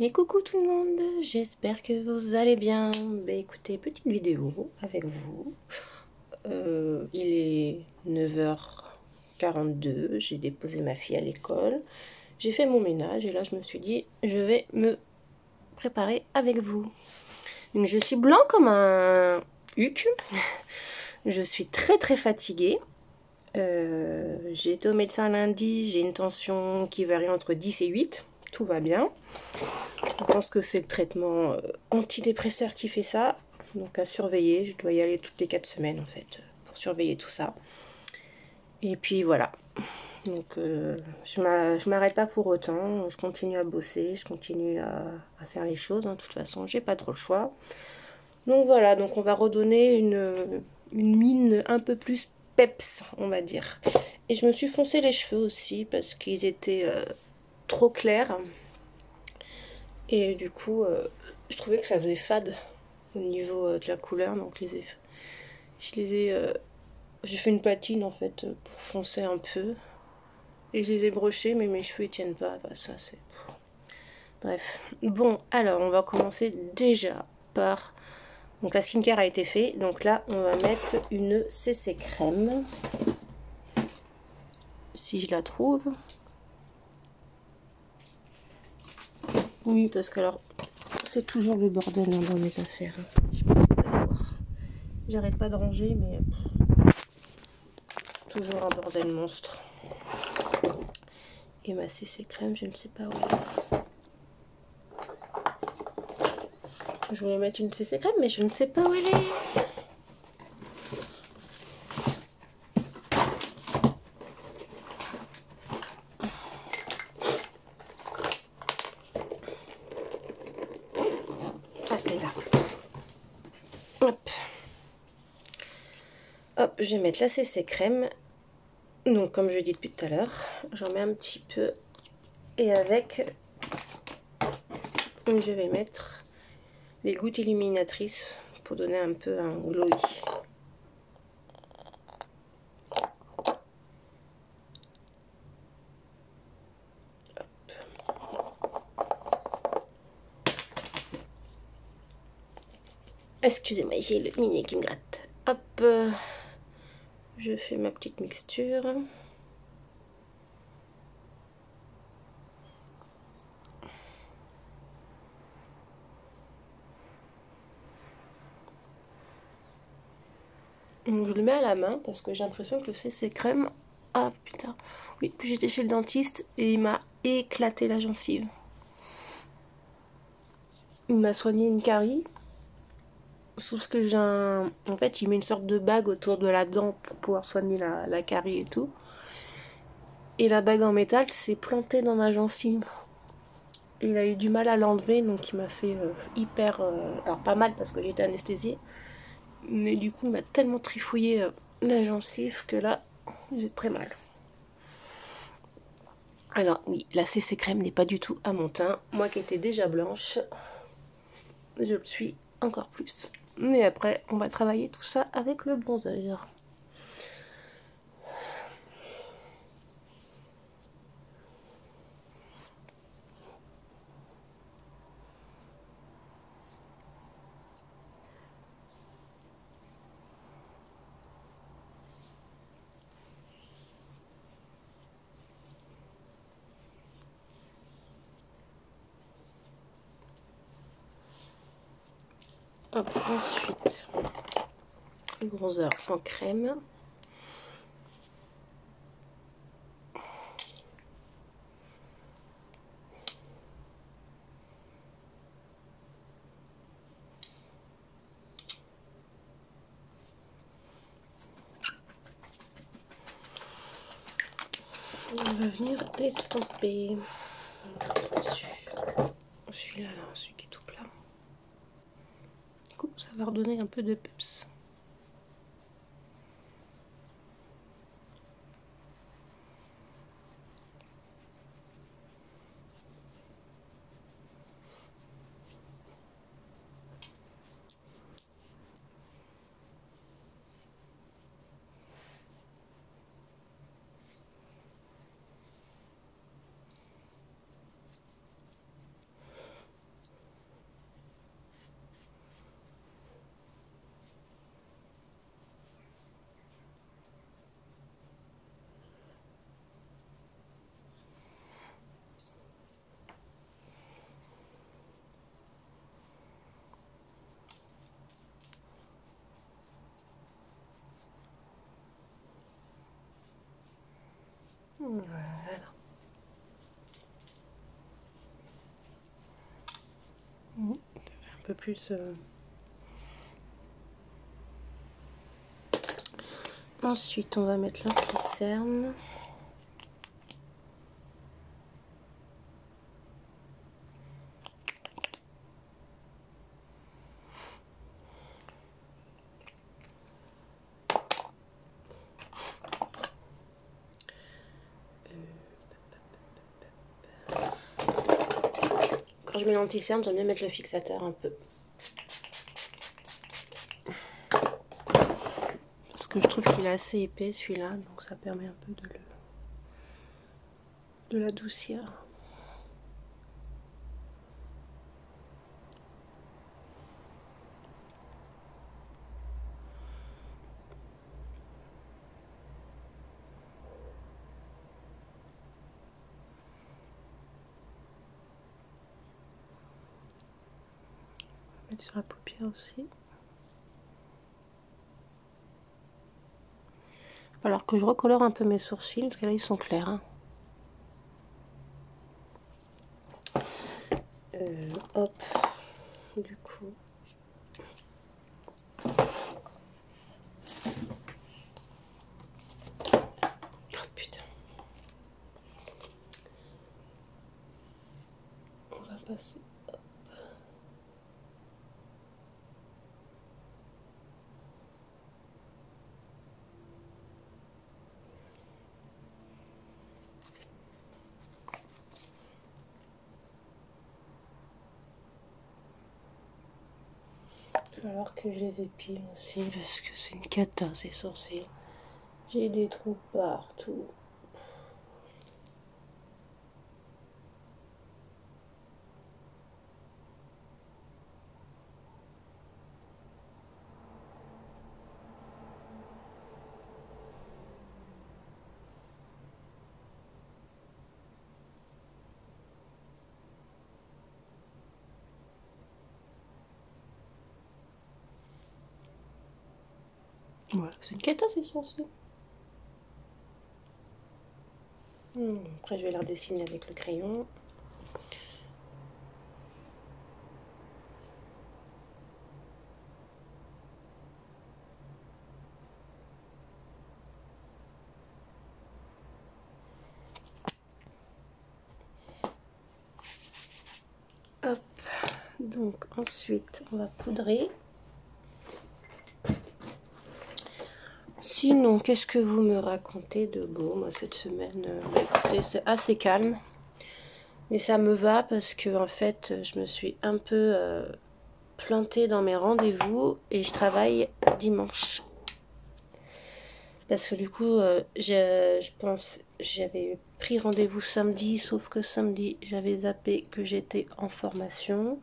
Et coucou tout le monde, j'espère que vous allez bien. Écoutez, petite vidéo avec vous. Il est 9h42, j'ai déposé ma fille à l'école. J'ai fait mon ménage et là je me suis dit, je vais me préparer avec vous. Donc je suis blanc comme un huc. Je suis très fatiguée. J'ai été au médecin lundi, j'ai une tension qui varie entre 10 et 8. Tout va bien. Je pense que c'est le traitement antidépresseur qui fait ça. Donc à surveiller, je dois y aller toutes les 4 semaines en fait, pour surveiller tout ça. Et puis voilà. Donc je m'arrête pas pour autant, je continue à bosser, je continue à faire les choses. De toute façon, j'ai pas trop le choix. Donc voilà, donc on va redonner une mine un peu plus peps, on va dire. Et je me suis foncé les cheveux aussi parce qu'ils étaient trop clairs. Et du coup, je trouvais que ça faisait fade au niveau de la couleur. Donc j'ai fait une patine en fait pour foncer un peu. Et je les ai brochés, mais mes cheveux ils tiennent pas. Enfin, ça c'est... Bref. Bon, alors on va commencer déjà par... Donc la skincare a été faite. Donc là, on va mettre une CC crème. Si je la trouve. Oui, parce que alors, c'est toujours le bordel dans mes affaires. Je pense que vous allez voir. J'arrête pas de ranger, mais toujours un bordel monstre. Et ma CC crème, je ne sais pas où elle est. Je voulais mettre une CC crème, mais je ne sais pas où elle est. Ah, elle est là. Hop. Hop, je vais mettre la CC crème. Donc, comme je dis depuis tout à l'heure, j'en mets un petit peu. Et avec, je vais mettre les gouttes illuminatrices pour donner un peu un glowy. Excusez-moi, j'ai le nez qui me gratte. Hop, je fais ma petite mixture. Donc je le mets à la main parce que j'ai l'impression que le CC crème... Ah putain, oui, j'étais chez le dentiste et il m'a éclaté la gencive. Il m'a soigné une carie. Sauf que j'ai un... En fait, il met une sorte de bague autour de la dent pour pouvoir soigner la carie et tout. Et la bague en métal s'est plantée dans ma gencive. Il a eu du mal à l'enlever, donc il m'a fait hyper... alors pas mal parce que j'étais anesthésiée. Mais du coup, il m'a tellement trifouillé la gencive que là, j'ai très mal. Alors oui, la CC crème n'est pas du tout à mon teint. Moi qui étais déjà blanche, je le suis encore plus. Mais après, on va travailler tout ça avec le bronzer. Hop, ensuite, le bronzer en crème. On va venir l'estomper. Celui-là, là, celui qui est tout plat. Du coup, ça va redonner un peu de peps. Voilà. Un peu plus. Ensuite, on va mettre l'anti-cerne. Quand je mets l'anti-cerne, j'aime bien mettre le fixateur un peu. Parce que je trouve qu'il est assez épais celui-là, donc ça permet un peu de l'adoucir. Mettre sur la paupière aussi. Alors que je recolore un peu mes sourcils, parce que là ils sont clairs. Hein. Hop, du coup. Oh putain. On va passer. Il va falloir que je les épile aussi parce que c'est une cata ces sourcils. J'ai des trous partout. Voilà, c'est une cata ces sourcils. Après je vais les redessiner avec le crayon. Hop, donc ensuite on va poudrer. Sinon, qu'est-ce que vous me racontez de beau? Moi cette semaine, écoutez, c'est assez calme. Mais ça me va parce que en fait, je me suis un peu plantée dans mes rendez-vous et je travaille dimanche. Parce que du coup, je pense, j'avais pris rendez-vous samedi, sauf que samedi, j'avais zappé que j'étais en formation.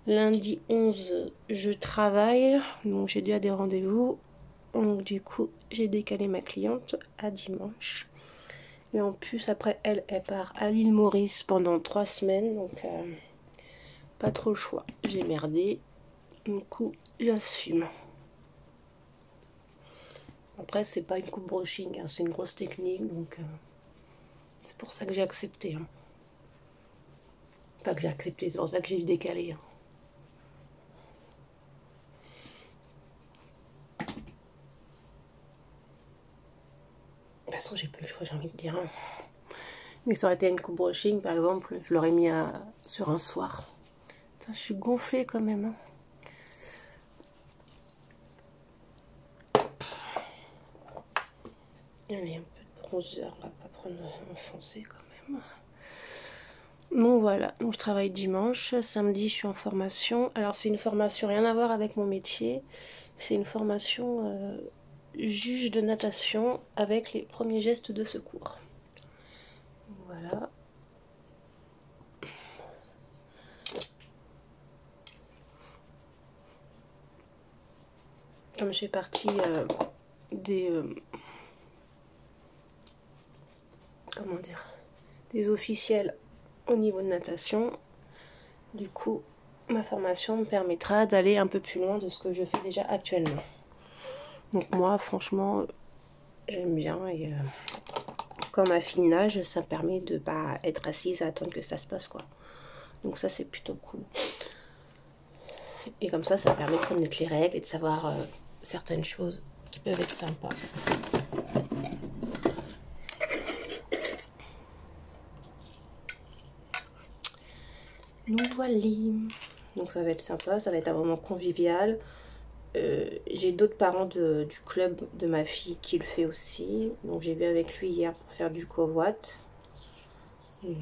Lundi 11, je travaille, donc j'ai déjà des rendez-vous. Donc du coup, j'ai décalé ma cliente à dimanche. Et en plus, après, elle part à l'île Maurice pendant 3 semaines, donc pas trop le choix. J'ai merdé, du coup, j'assume. Après, c'est pas une coupe brushing, hein, c'est une grosse technique, donc c'est pour ça que j'ai accepté. Hein. Enfin, que j'ai accepté, c'est pour ça que j'ai décalé. Hein. De toute façon, j'ai pas le choix, j'ai envie de dire. Hein. Mais ça aurait été une coupe brushing, par exemple, je l'aurais mis sur un soir. Putain, je suis gonflée quand même. Hein. Allez, un peu de bronzer, on va pas prendre un foncé quand même. Donc voilà, donc je travaille dimanche, samedi je suis en formation. Alors c'est une formation rien à voir avec mon métier, c'est une formation juge de natation avec les premiers gestes de secours. Voilà. Comme je fais partie comment dire, des officiels au niveau de natation, du coup ma formation me permettra d'aller un peu plus loin de ce que je fais déjà actuellement. Donc moi franchement j'aime bien et quand ma fille nage, ça me permet de pas être assise à attendre que ça se passe, quoi. Donc ça, c'est plutôt cool. Et comme ça me permet de connaître les règles et de savoir certaines choses qui peuvent être sympas. Donc voilà. Donc ça va être sympa, ça va être un moment convivial. J'ai d'autres parents du club de ma fille qui le fait aussi. Donc j'ai vu avec lui hier pour faire du covoit. Donc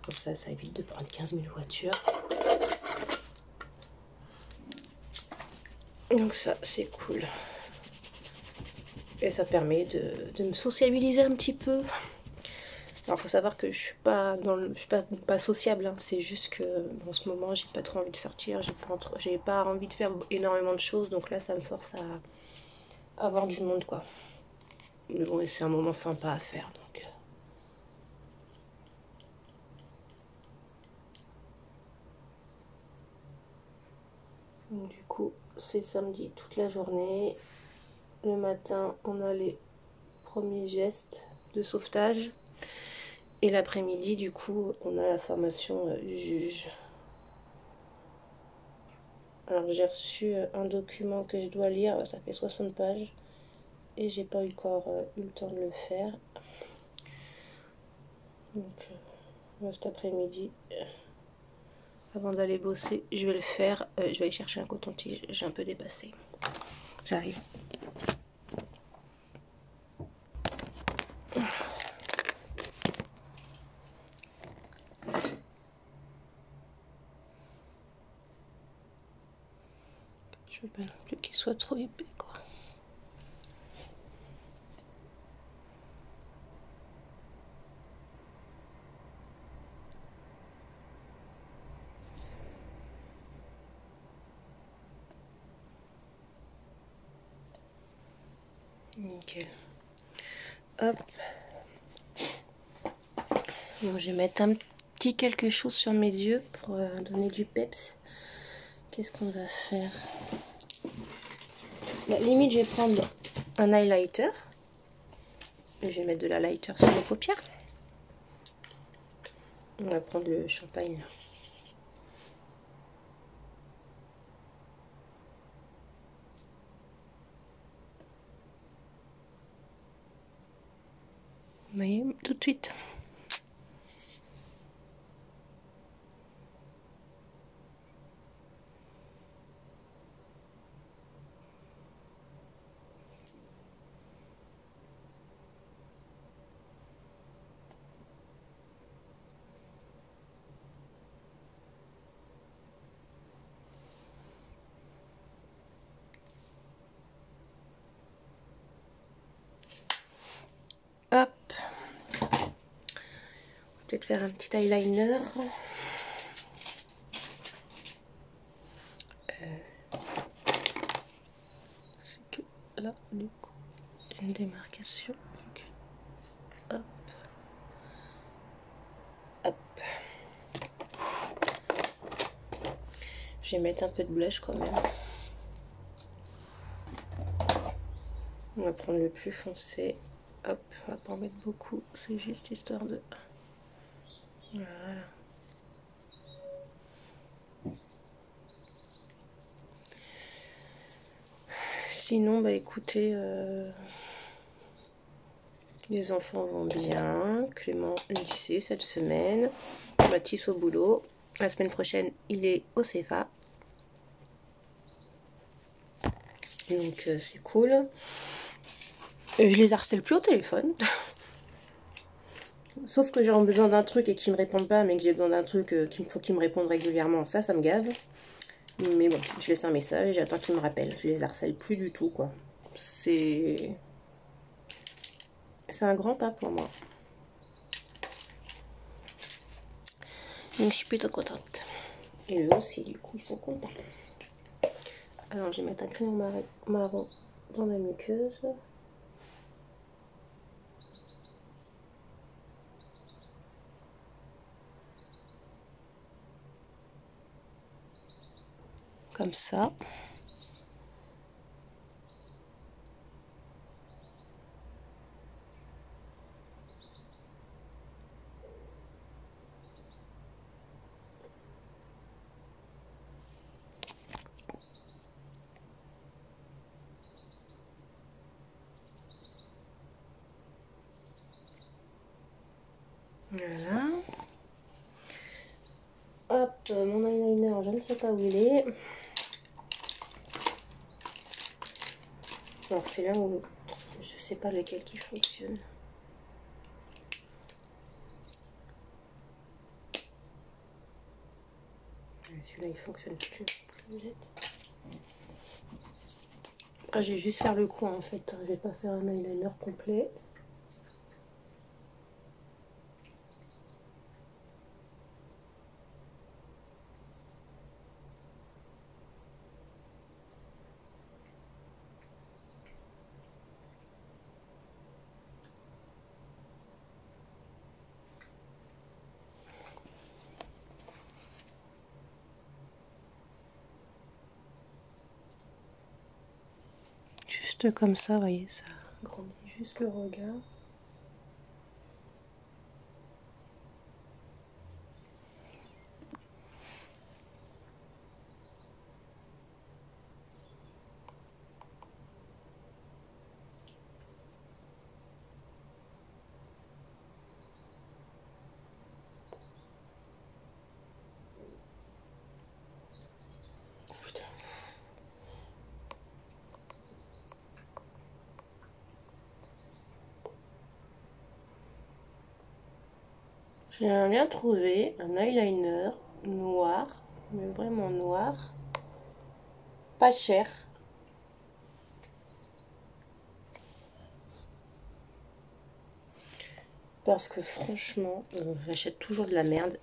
comme ça évite de prendre 15 000 voitures. Donc ça c'est cool. Et ça permet de me sociabiliser un petit peu. Alors faut savoir que je suis pas pas sociable, hein. C'est juste que en ce moment j'ai pas trop envie de sortir, j'ai pas envie de faire énormément de choses, donc là ça me force à avoir du monde, quoi. Mais bon, c'est un moment sympa à faire, donc du coup c'est samedi toute la journée. Le matin on a les premiers gestes de sauvetage. Et l'après-midi, du coup, on a la formation juge. Alors j'ai reçu un document que je dois lire, ça fait 60 pages. Et j'ai pas encore eu le temps de le faire. Donc cet après-midi, avant d'aller bosser, je vais le faire. Je vais aller chercher un coton-tige, j'ai un peu dépassé. J'arrive. Je veux pas non plus qu'il soit trop épais, quoi. Nickel. Hop. Donc je vais mettre un petit quelque chose sur mes yeux pour donner du peps. Qu'est-ce qu'on va faire? Bah, limite, je vais prendre un highlighter. Et je vais mettre de l'highlighter sur les paupières. On va prendre le champagne. Vous voyez, tout de suite. Hop. Peut-être faire un petit eyeliner. C'est que là, du coup, une démarcation. Hop. Hop. Je vais mettre un peu de blush quand même. On va prendre le plus foncé. Hop, on va pas en mettre beaucoup. C'est juste histoire de... Voilà. Sinon, bah écoutez, les enfants vont bien. Clément lycée cette semaine. Baptiste au boulot. La semaine prochaine, il est au CFA. Donc c'est cool. Je les harcèle plus au téléphone. Sauf que j'ai besoin d'un truc et qu'ils me répondent pas, mais que j'ai besoin d'un truc qu'il faut qu'ils me répondent régulièrement. Ça me gave. Mais bon, je laisse un message et j'attends qu'ils me rappellent. Je les harcèle plus du tout, quoi. C'est un grand pas pour moi. Donc je suis plutôt contente. Et eux aussi, du coup, ils sont contents. Alors je vais mettre un crayon marron dans la muqueuse. Comme ça. Voilà. Hop, mon eyeliner, je ne sais pas où il est. Alors c'est là où je sais pas lequel qui fonctionne. Celui-là il fonctionne plus. Je le jette. Après je vais juste faire le coin en fait. Je vais pas faire un eyeliner complet. Juste comme ça, vous voyez, ça grandit juste le regard. Putain. J'aimerais bien trouver un eyeliner noir, mais vraiment noir, pas cher. Parce que franchement, j'achète toujours de la merde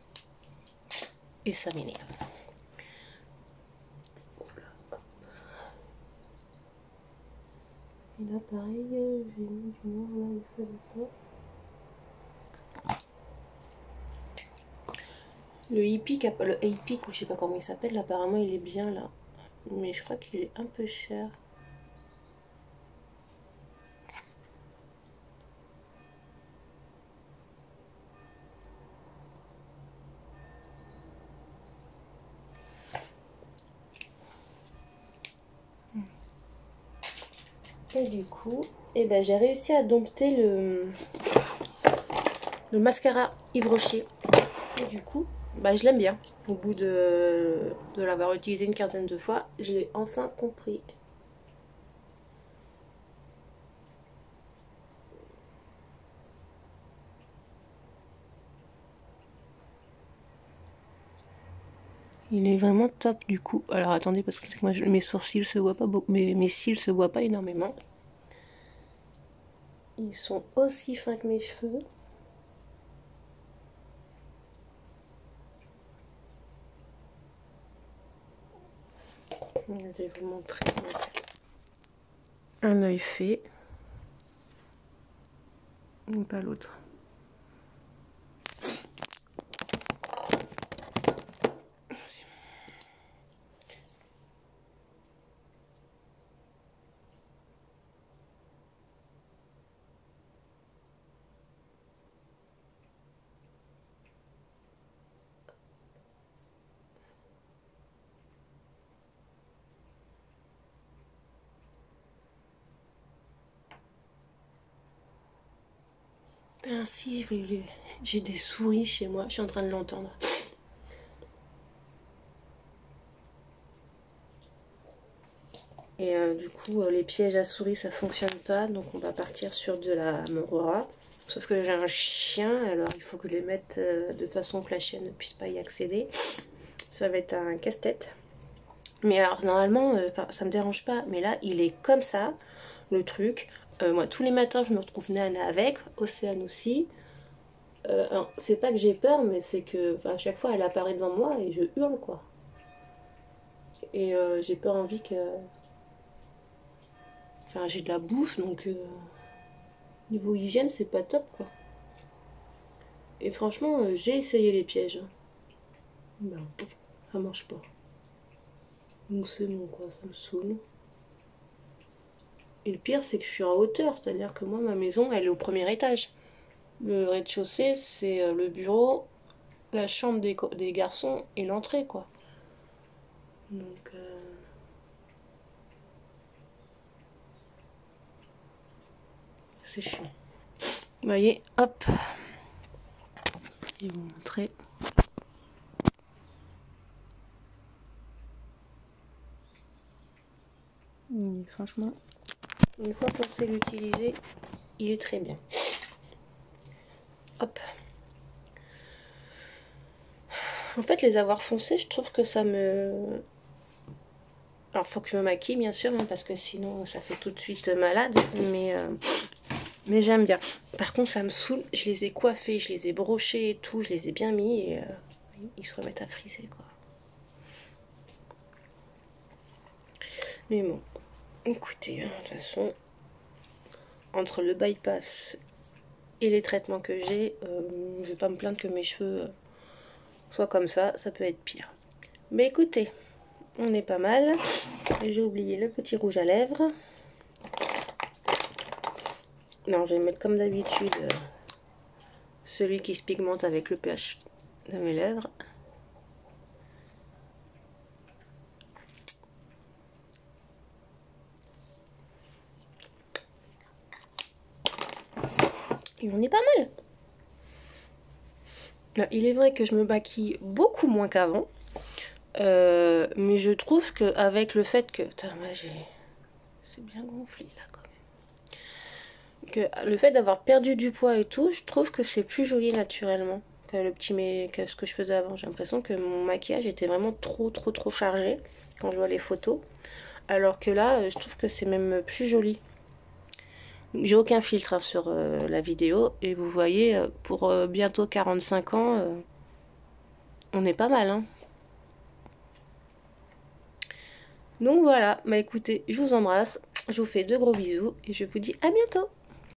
et ça m'énerve. Et là pareil, j'ai mis du noir là, il fallait pas. Le Epic, ou je sais pas comment il s'appelle, apparemment il est bien là. Mais je crois qu'il est un peu cher. Et du coup, j'ai réussi à dompter le mascara Yves Rocher. Et du coup, je l'aime bien. Au bout de l'avoir utilisé une quinzaine de fois, je l'ai enfin compris. Il est vraiment top du coup. Alors attendez, parce que moi mes sourcils se voient pas beaucoup, mes cils se voient pas énormément. Ils sont aussi fins que mes cheveux. Je vais vous montrer un œil fait. Ou pas l'autre. Ainsi, j'ai des souris chez moi, je suis en train de l'entendre. Et du coup, les pièges à souris ça fonctionne pas, donc on va partir sur de la Morora. Sauf que j'ai un chien, alors il faut que je les mette de façon que la chienne ne puisse pas y accéder. Ça va être un casse-tête. Mais alors normalement, ça me dérange pas, mais là il est comme ça, le truc. Moi tous les matins je me retrouve nez à nez avec, Océane aussi. C'est pas que j'ai peur, mais c'est que à chaque fois elle apparaît devant moi et je hurle quoi. Et j'ai pas envie que... Enfin j'ai de la bouffe donc niveau hygiène c'est pas top quoi. Et franchement j'ai essayé les pièges. Ben, ça marche pas. Donc c'est bon quoi, ça me saoule. Et le pire c'est que je suis en hauteur, c'est-à-dire que moi ma maison elle est au premier étage. Le rez-de-chaussée c'est le bureau, la chambre des garçons et l'entrée quoi. Donc c'est chiant. Vous voyez, hop. Je vais vous montrer. Et franchement, une fois qu'on sait l'utiliser, il est très bien. Hop. En fait, les avoir foncés, je trouve que ça me... Alors, faut que je me maquille, bien sûr, hein, parce que sinon, ça fait tout de suite malade. Mais j'aime bien. Par contre, ça me saoule. Je les ai coiffés, je les ai brochés et tout. Je les ai bien mis et ils se remettent à friser, quoi. Mais bon, écoutez, hein, de toute façon, entre le bypass et les traitements que j'ai, je vais pas me plaindre que mes cheveux soient comme ça. Ça peut être pire. Mais écoutez, on est pas mal. J'ai oublié le petit rouge à lèvres. Non, je vais mettre comme d'habitude celui qui se pigmente avec le pH de mes lèvres. Et on est pas mal. Il est vrai que je me maquille beaucoup moins qu'avant. Mais je trouve qu'avec le fait que... Putain, moi c'est bien gonflé là quand même. Que le fait d'avoir perdu du poids et tout, je trouve que c'est plus joli naturellement que ce que je faisais avant. J'ai l'impression que mon maquillage était vraiment trop chargé quand je vois les photos. Alors que là, je trouve que c'est même plus joli. J'ai aucun filtre hein, sur la vidéo. Et vous voyez, pour bientôt 45 ans, on est pas mal. Hein. Donc voilà, bah écoutez, je vous embrasse. Je vous fais de gros bisous et je vous dis à bientôt.